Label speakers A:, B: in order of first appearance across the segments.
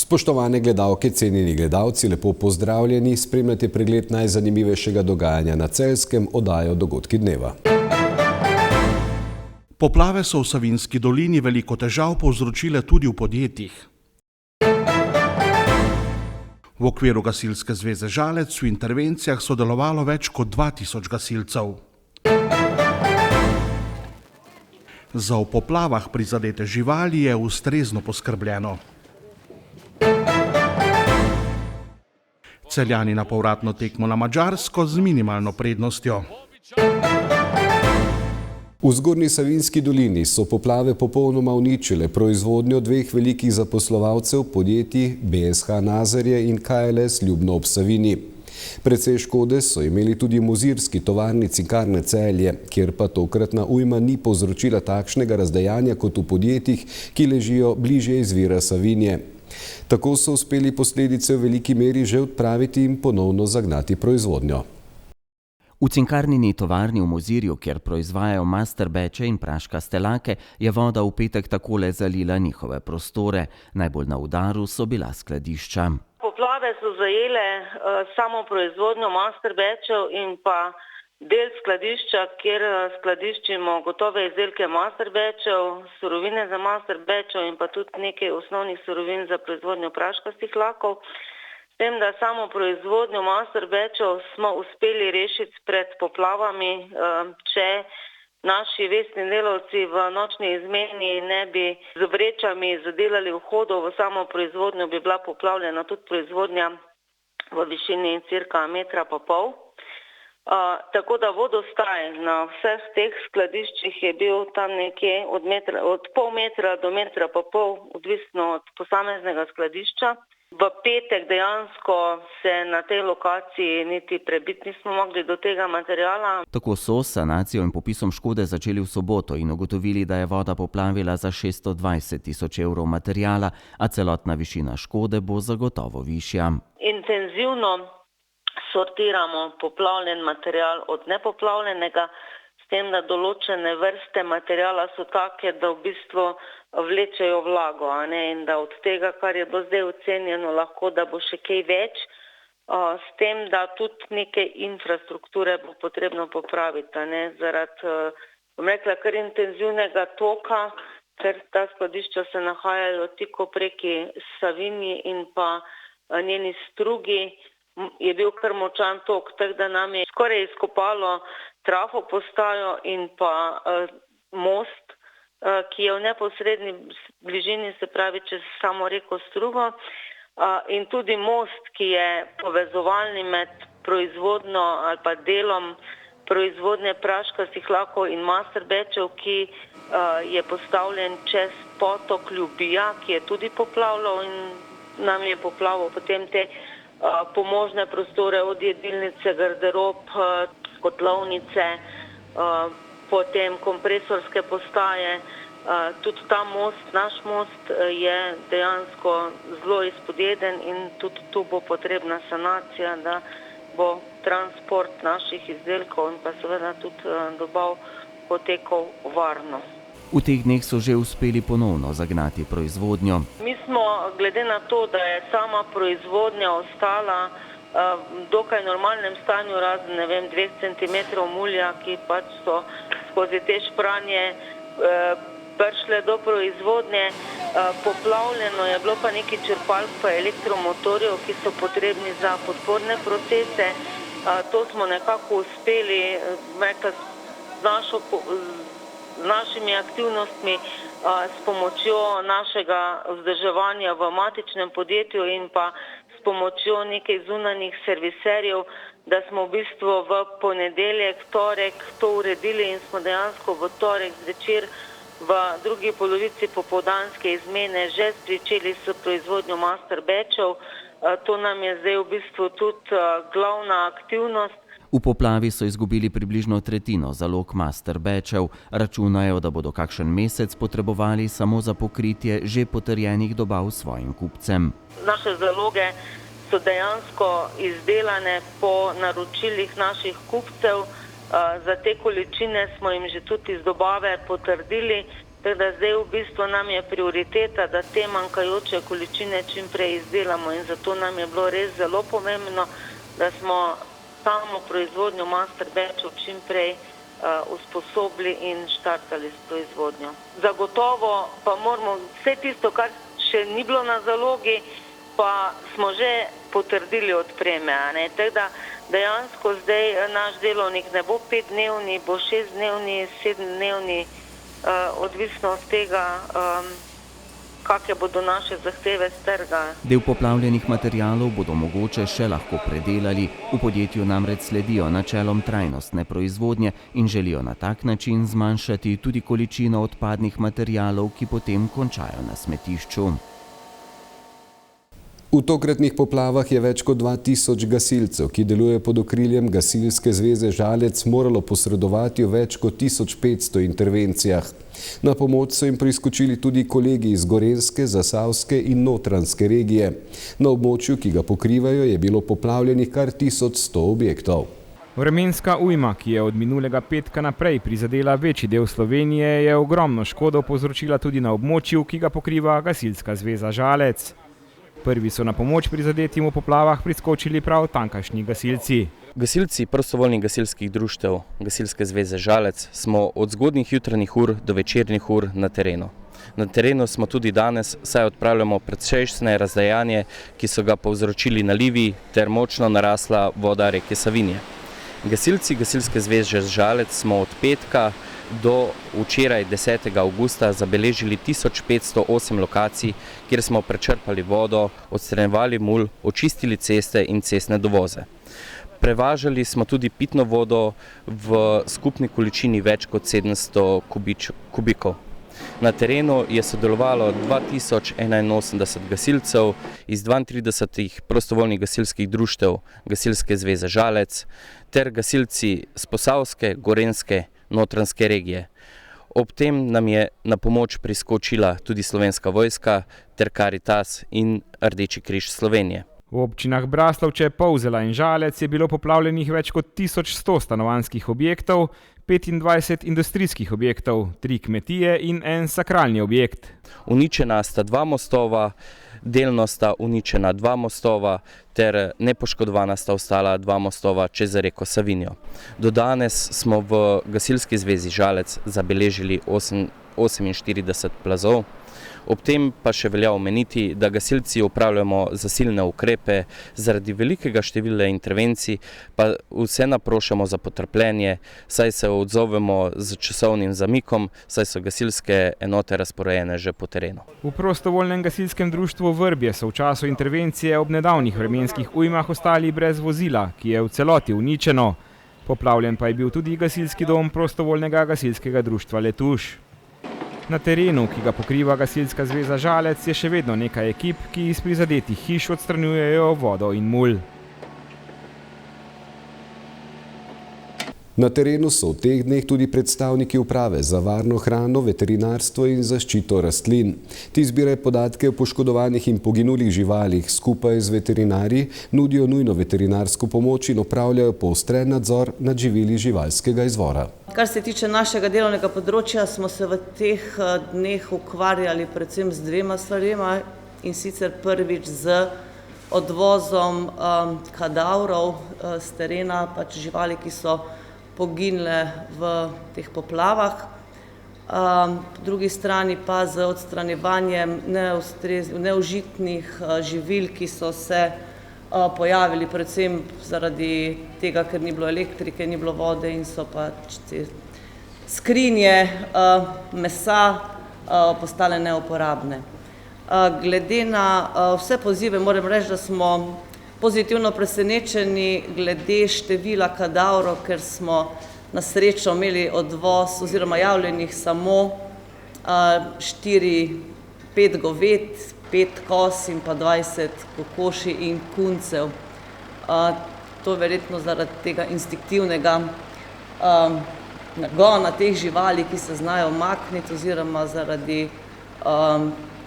A: Spoštovane gledalke, cenjeni gledalci, lepo pozdravljeni, spremljate pregled najzanimivejšega dogajanja na Celjskem, oddajo Dogodki dneva.
B: Poplave so v Savinjski dolini veliko težav povzročile tudi v podjetjih. V okviru Gasilske zveze Žalec v intervencijah sodelovalo več kot 2000 gasilcev. Za v poplavah prizadete živali je ustrezno poskrbljeno. Celjani na povratno tekmo na Madžarsko z minimalno prednostjo.
A: V Zgornji Savinjski dolini so poplave popolnoma uničile proizvodnjo dveh velikih zaposlovalcev podjetij BSH Nazarje in KLS Ljubno ob Savinji. Precej škode so imeli tudi mozirski tovarni Cinkarne Celje, kjer pa tokratna ujma ni povzročila takšnega razdejanja kot v podjetjih, ki ležijo bližje izvira Savinje. Tako so uspeli posledice v veliki meri že odpraviti in ponovno zagnati proizvodnjo.
C: V cinkarnini tovarni v Mozirju, kjer proizvajajo masterbeče in praškaste lake, je voda v petek takole zalila njihove prostore. Najbolj na udaru so bila skladišča.
D: Poplave so zajele samo proizvodnjo masterbečev in pa del skladišča, kjer skladiščimo gotove izdelke masterbečev, surovine za masterbečev in pa tudi nekaj osnovnih surovin za proizvodnjo praškastih lakov. S tem, da samo proizvodnjo masterbečev smo uspeli rešiti pred poplavami, če naši vestni delavci v nočni izmeni ne bi z vrečami zadelali vhodov v samo proizvodnjo, bi bila poplavljena tudi proizvodnja v višini cirka 1,5 metra. Tako da vodostaj na vseh teh skladiščih je bil tam nekje od pol metra do 1,5 metra, odvisno od posameznega skladišča. V petek dejansko se na tej lokaciji niti prebiti nismo mogli do tega materiala.
C: Tako so s sanacijo in popisom škode začeli v soboto in ugotovili, da je voda poplavila za 620 tisoč evrov materiala, a celotna višina škode bo zagotovo višja.
D: Intenzivno sortiramo poplavljen material od nepoplavljenega, s tem, da določene vrste materiala so take, da v bistvu vlečejo vlago, in da od tega, kar je bilo zdaj ocenjeno, lahko da bo še kaj več, s tem, da tudi neke infrastrukture bo potrebno popraviti, zaradi, bom rekla, kar intenzivnega toka, ker ta skladišča se nahajajo tik preki Savinji in pa njeni strugi, je bil kar močan tok, tako da nam je skoraj izkopalo trafo postajo in pa most, ki je v neposredni bližini, se pravi čez samo reko Strugo, in tudi most, ki je povezovalni med proizvodnjo ali pa delom proizvodnje praškastih lakov in masterbečev, ki je postavljen čez potok Ljubija, ki je tudi poplavljal in nam je poplavil potem te pomožne prostore od jedilnice, garderob, kotlovnice, potem kompresorske postaje. Tudi ta most, naš most, je dejansko zelo izpodjeden in tudi tu bo potrebna sanacija, da bo transport naših izdelkov in pa seveda tudi dobav potekal varno.
C: V teh dneh so že uspeli ponovno zagnati proizvodnjo.
D: Mi smo, glede na to, da je sama proizvodnja ostala v dokaj normalnem stanju, razen 2 centimetrov mulja, ki pač so skozi te špranje prišle do proizvodnje. Poplavljeno je bilo pa nekaj črpalk pa elektromotorjev, ki so potrebni za podporne procese. To smo nekako uspeli z našimi aktivnostmi, s pomočjo našega vzdrževanja v matičnem podjetju in pa s pomočjo nekaj zunanjih serviserjev, da smo v bistvu v ponedeljek, torek to uredili in smo dejansko v torek zvečer v drugi polovici popoldanske izmene že pričeli s proizvodnjo masterbečev. To nam je zdaj v bistvu tudi glavna aktivnost.
C: V poplavi so izgubili približno tretjino zalog masterbečev. Računajo, da bodo kakšen mesec potrebovali samo za pokritje že potrjenih dobav svojim kupcem.
D: Naše zaloge so dejansko izdelane po naročilih naših kupcev. Za te količine smo jim že tudi iz dobave potrdili Tako da zdaj v bistvu nam je prioriteta, da te manjkajoče količine čim prej izdelamo in zato nam je bilo res zelo pomembno, da smo samo proizvodnjo master batchov čim prej usposobili in štartali s proizvodnjo. Zagotovo pa moramo vse tisto, kar še ni bilo na zalogi, pa smo že potrdili odpreme. Tako da dejansko zdaj naš delovnik ne bo 5-dnevni, bo 6-dnevni, 7-dnevni, odvisno od tega, kakšne bodo naše zahteve s trga.
C: Del poplavljenih materialov bodo mogoče še lahko predelali. V podjetju namreč sledijo načelom trajnostne proizvodnje in želijo na tak način zmanjšati tudi količino odpadnih materialov, ki potem končajo na smetišču.
A: V tokratnih poplavah je več kot 2000 gasilcev, ki delujejo pod okriljem Gasilske zveze Žalec, moralo posredovati v več kot 1500 intervencijah. Na pomoč so jim priskočili tudi kolegi iz Gorenjske, Zasavske in Notranjske regije. Na območju, ki ga pokrivajo, je bilo poplavljenih kar 1100 objektov.
E: Vremenska ujma, ki je od minulega petka naprej prizadela večji del Slovenije, je ogromno škodo povzročila tudi na območju, ki ga pokriva Gasilska zveza Žalec. Prvi so na pomoč prizadetim v poplavah priskočili prav tamkajšnji gasilci.
F: Gasilci prostovoljnih gasilskih društev Gasilske zveze Žalec smo od zgodnjih jutranjih ur do večernih ur na terenu. Na terenu smo tudi danes, saj odpravljamo precejšnje razdejanje, ki so ga povzročili nalivi ter močno narasla voda reke Savinje. Gasilci Gasilske zveze Žalec smo od petka do včeraj 10. avgusta zabeležili 1508 lokacij, kjer smo prečrpali vodo, odstranjevali mulj, očistili ceste in cestne dovoze. Prevažali smo tudi pitno vodo v skupni količini več kot 700 kubikov. Na terenu je sodelovalo 2081 gasilcev iz 32 prostovoljnih gasilskih društev Gasilske zveze Žalec ter gasilci z Posavske, Gorenjske, Notranjske regije. Ob tem nam je na pomoč priskočila tudi Slovenska vojska ter Karitas in Rdeči križ Slovenije.
E: V občinah Braslovče, Polzela in Žalec je bilo poplavljenih več kot 1100 stanovanjskih objektov, 25 industrijskih objektov, 3 kmetije in en sakralni objekt.
F: Uničena sta 2 mostova, delno sta uničena 2 mostova ter nepoškodovana sta ostala 2 mostova čez reko Savinjo. Do danes smo v Gasilski zvezi Žalec zabeležili 48 plazov. Ob tem pa še velja omeniti, da gasilci upravljamo zasilne ukrepe, zaradi velikega števila intervencij pa vse naprošamo za potrpljenje, saj se odzovemo z časovnim zamikom, saj so gasilske enote razporejene že po terenu.
E: V prostovoljnem gasilskem društvu Vrbje so v času intervencije ob nedavnih vremenskih ujmah ostali brez vozila, ki je v celoti uničeno. Poplavljen pa je bil tudi gasilski dom prostovoljnega gasilskega društva Letuš. Na terenu, ki ga pokriva Gasilska zveza Žalec, je še vedno nekaj ekip, ki iz prizadetih hiš odstranjujejo vodo in mulj.
A: Na terenu so v teh dneh tudi predstavniki uprave za varno hrano, veterinarstvo in zaščito rastlin. Ti zbirajo podatke o poškodovanih in poginulih živalih, skupaj z veterinarji nudijo nujno veterinarsko pomoč in opravljajo poostren nadzor nad živili živalskega izvora.
G: Kar se tiče našega delovnega področja, smo se v teh dneh ukvarjali predvsem z 2 stvarema, in sicer prvič z odvozom kadavrov z terena, pač živali, ki so poginile v teh poplavah. Po drugi strani pa z odstranjevanjem neužitnih živil, ki so se pojavili predvsem zaradi tega, ker ni bilo elektrike, ni bilo vode in so pač te skrinje mesa postale neuporabne. Glede na vse pozive moram reči, da smo pozitivno presenečeni glede števila kadavrov, ker smo na srečo imeli odvoz oziroma javljenih samo 4-5 goved, 5 koz in pa 20 kokoši in kuncev. To je verjetno zaradi tega instinktivnega nagona teh živali, ki se znajo makniti, oziroma zaradi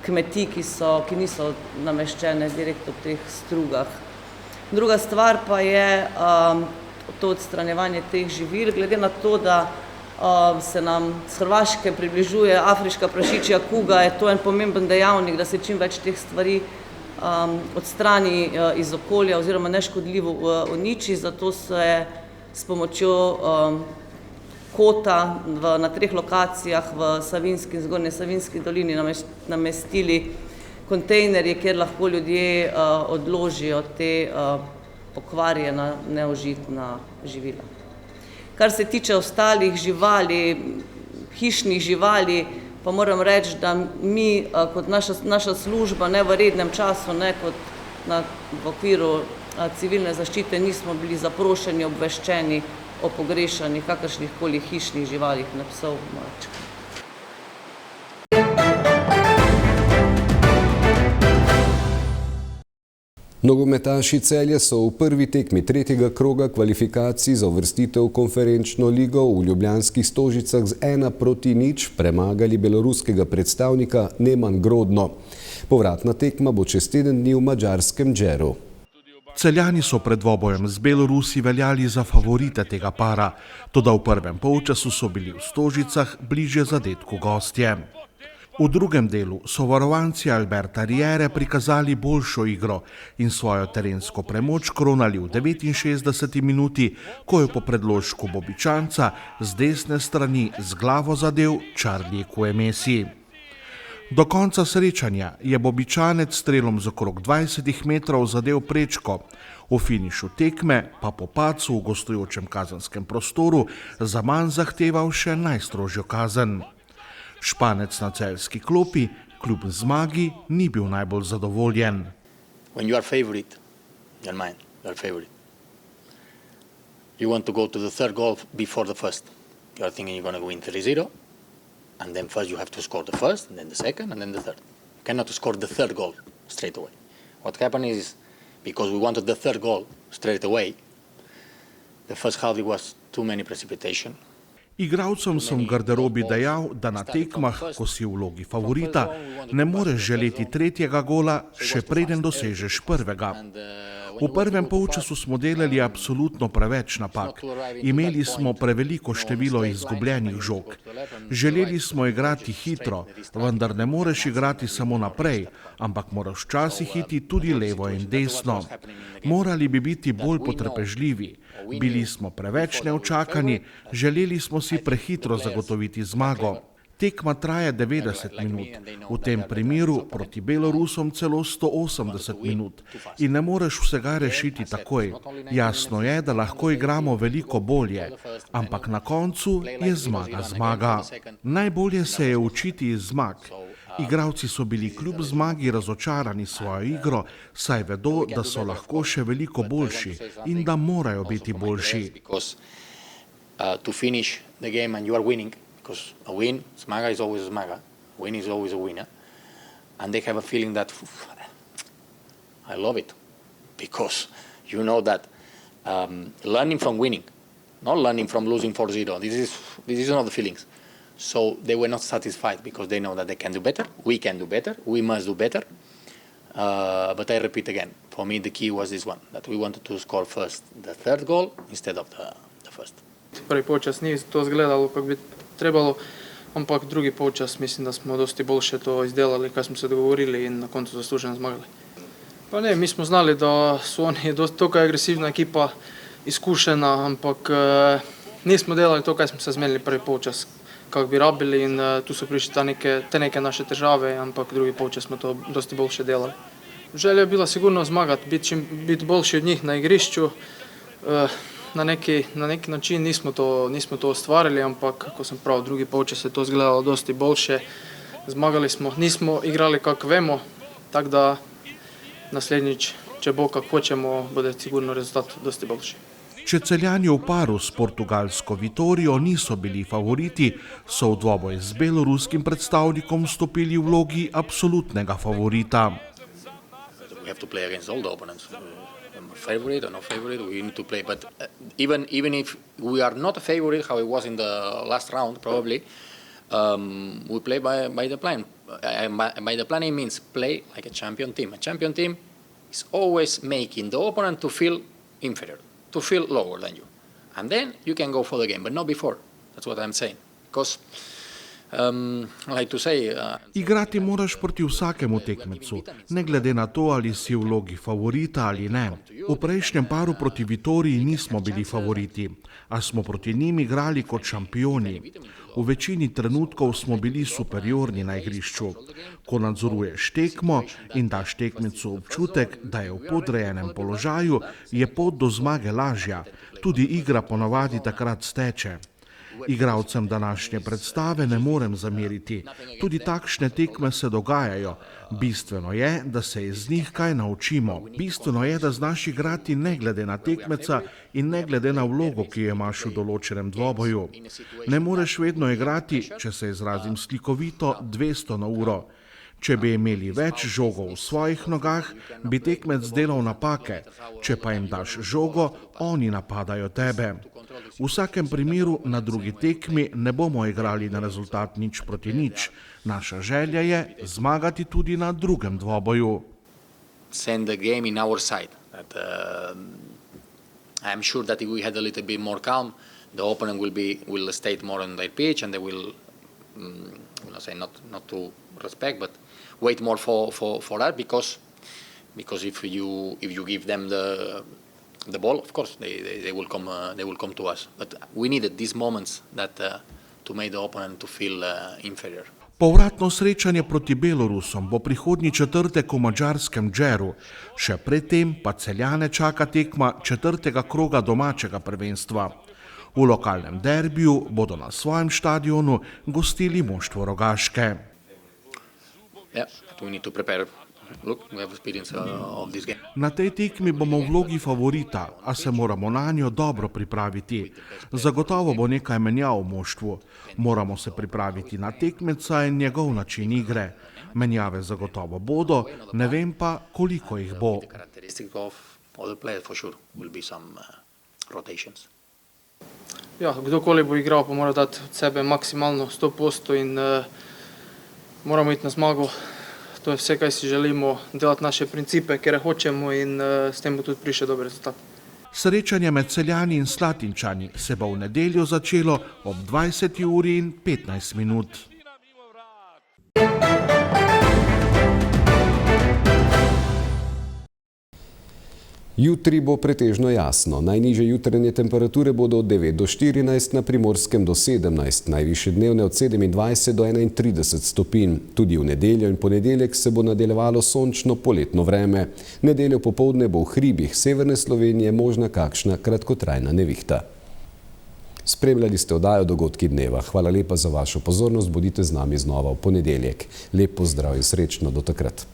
G: kmetij, ki niso nameščene direktno v teh strugah. Druga stvar pa je to odstranjevanje teh živil, glede na to, da se nam z Hrvaške približuje afriška prašičja kuga, je to en pomemben dejavnik, da se čim več teh stvari odstrani iz okolja oziroma neškodljivo uniči, zato se s pomočjo kota na 3 lokacijah v Savinjski in Zgornji Savinjski dolini namestili kontejnerje, kjer lahko ljudje odložijo te pokvarjena, neužitna živila. Kar se tiče ostalih živali, hišnih živali, pa moram reči, da mi kot naša služba ne v rednem času, ne kot v okviru civilne zaščite nismo bili zaprošeni, obveščeni o pogrešanih kakršnihkoli hišnih živalih, ne psov, mačk.
A: Nogometaši Celja so v prvi tekmi 3. kroga kvalifikacij za uvrstitev v konferenčno ligo v ljubljanskih Stožicah z 1:0 premagali beloruskega predstavnika Neman Grodno. Povratna tekma bo čez teden dni v madžarskem Džeru.
B: Celjani so pred dvobojem z Belorusi veljali za favorite tega para, toda v prvem polčasu so bili v Stožicah bližje zadetku gostje. V drugem delu so varovanci Alberta Riere prikazali boljšo igro in svojo terensko premoč kronali v 69. minuti, ko je po predložku Bobičanca z desne strani z glavo zadel Charlie Kuemesi. Do konca srečanja je Bobičanec strelom z okrog 20 metrov zadel prečko, v finišu tekme pa po padcu v gostujočem kazenskem prostoru zaman zahteval še najstrožjo kazen. Španec na celjski klopi kljub zmagi ni bil najbolj zadovoljen.
H: When you are favorite, your mind, you are favorite. You want to go to the third goal before the first. You are thinking you're going to win 3-0, and then first you have to score the first, and then the second, and then the third. You cannot score the third goal straight away. What happened is, because we wanted the third goal straight away, the first half it was too many precipitation.
B: Igralcem sem v garderobi dejal, da na tekmah, ko si v vlogi favorita, ne moreš želeti 3. gola, še preden dosežeš prvega. V prvem polčasu smo delali absolutno preveč napak. Imeli smo preveliko število izgubljenih žog. Želeli smo igrati hitro, vendar ne moreš igrati samo naprej, ampak moraš včasih iti tudi levo in desno. Morali bi biti bolj potrpežljivi. Bili smo preveč neučakani, želeli smo si prehitro zagotoviti zmago. Tekma traja 90 minut, v tem primeru proti Belorusom celo 180 minut in ne moreš vsega rešiti takoj. Jasno je, da lahko igramo veliko bolje, ampak na koncu je zmaga zmaga. Najbolje se je učiti iz zmag. Igralci so bili kljub zmagi razočarani svojo igro, saj vedo, da so lahko še veliko boljši in da morajo biti boljši.
H: Because a win, Zmaga is always Zmaga, win is always a winner, and they have a feeling that I love it, because you know that learning from winning, not learning from losing 4-0, this is not the feelings. So they were not satisfied because they know that they can do better, we can do better, we must do better. But I repeat again, for me the key was this one, that we wanted to score first the third goal instead of the first.
I: Prvi polčas ni to izgledalo kako bi trebalo, ampak drugi polčas mislim, da smo dosti boljše to izdelali, kaj smo se dogovorili in na koncu zasluženo zmagali. Pa ne, mi smo znali, da su oni dokaj agresivna ekipa, iskušena, ampak nismo delali to, kaj smo se zmenili prvi polčas, kako bi rabili in tu su prišli te neke naše težave, ampak drugi polčas smo to dosti boljše delali. Želja je bila sigurno zmagati, biti boljši od njih na igrišću. Na neki način nismo to ostvarili, ampak, kako sam prav, drugi polčas se to izgledalo dosti boljše. Zmagali smo, nismo igrali kako vemo, tako da naslednjič, če bo kako hoćemo, bude sigurno rezultat dosti boljši.
B: Če Celjani v paru s portugalsko Vitorijo niso bili favoriti, so v dvoboj z beloruskim predstavnikom stopili v vlogi absolutnega favorita.
H: We have to play against all the opponents. Favorite or no favorite, we need to play. But even if we are not a favorite, how it was in the last round, probably, we play by the plan. By the plan, it means play like a champion team. A champion team is always making the opponent to feel inferior, to feel lower than you. And then you can go for the game, but not before. That's what I'm saying. Because, like to say,
B: Igrati moraš proti vsakemu tekmecu, ne glede na to, ali si v vlogi favorita ali ne. V prejšnjem paru proti Vitoriji nismo bili favoriti, a smo proti njim igrali kot šampioni. V večini trenutkov smo bili superiorni na igrišču. Ko nadzoruješ tekmo in daš tekmecu občutek, da je v podrejenem položaju, je pot do zmage lažja. Tudi igra ponavadi takrat steče. Igralcem današnje predstave ne morem zameriti. Tudi takšne tekme se dogajajo. Bistveno je, da se iz njih kaj naučimo. Bistveno je, da znaš igrati ne glede na tekmeca in ne glede na vlogo, ki jo imaš v določenem dvoboju. Ne moreš vedno igrati, če se izrazim slikovito, 200 na uro. Če bi imeli več žogov v svojih nogah, bi tekmec delal napake. Če pa jim daš žogo, oni napadajo tebe. V vsakem primeru na drugi tekmi ne bomo igrali na rezultat 0-0. Naša želja je zmagati tudi na drugem dvoboju.
H: send the game in our side. That, I'm sure that if we had a little bit more calm, the opponent will stay more on their pitch, and they will, not to respect, but wait more for that, because if you give them the ball, of course they will come to us. But we needed these moments that to make the opponent to feel inferior.
B: Povratno srečanje proti Belorusom bo prihodnji četrtek v madžarskem Džeru. Še predtem pa Celjane čaka tekma četrtega kroga domačega prvenstva. V lokalnem derbiju bodo na svojem štadionu gostili moštvo Rogaške. Na tej tekmi bomo v vlogi favorita, a se moramo na njo dobro pripraviti. Zagotovo bo nekaj menjav v moštvu. Moramo se pripraviti na tekmeca in njegov način igre. Menjave zagotovo bodo, ne vem pa, koliko jih bo.
I: Ja, kdokoli bo igral, pa mora dati od sebe maksimalno 100% in moramo iti na zmago. To je vse, kaj si želimo, delati naše principe, kjer hočemo, in s tem bo tudi prišel dober rezultat.
B: Srečanje med Celjani in Slatinčani se bo v nedeljo začelo ob 20:15.
A: Jutri bo pretežno jasno. Najnižje jutranje temperature bodo od 9 do 14, na Primorskem do 17, najvišje dnevne od 27 do 31 stopinj. Tudi v nedeljo in ponedeljek se bo nadaljevalo sončno poletno vreme. Nedeljo popoldne bo v hribih severne Slovenije možna kakšna kratkotrajna nevihta. Spremljali ste oddajo Dogodki dneva. Hvala lepa za vašo pozornost. Bodite z nami znova v ponedeljek. Lep pozdrav in srečno do takrat.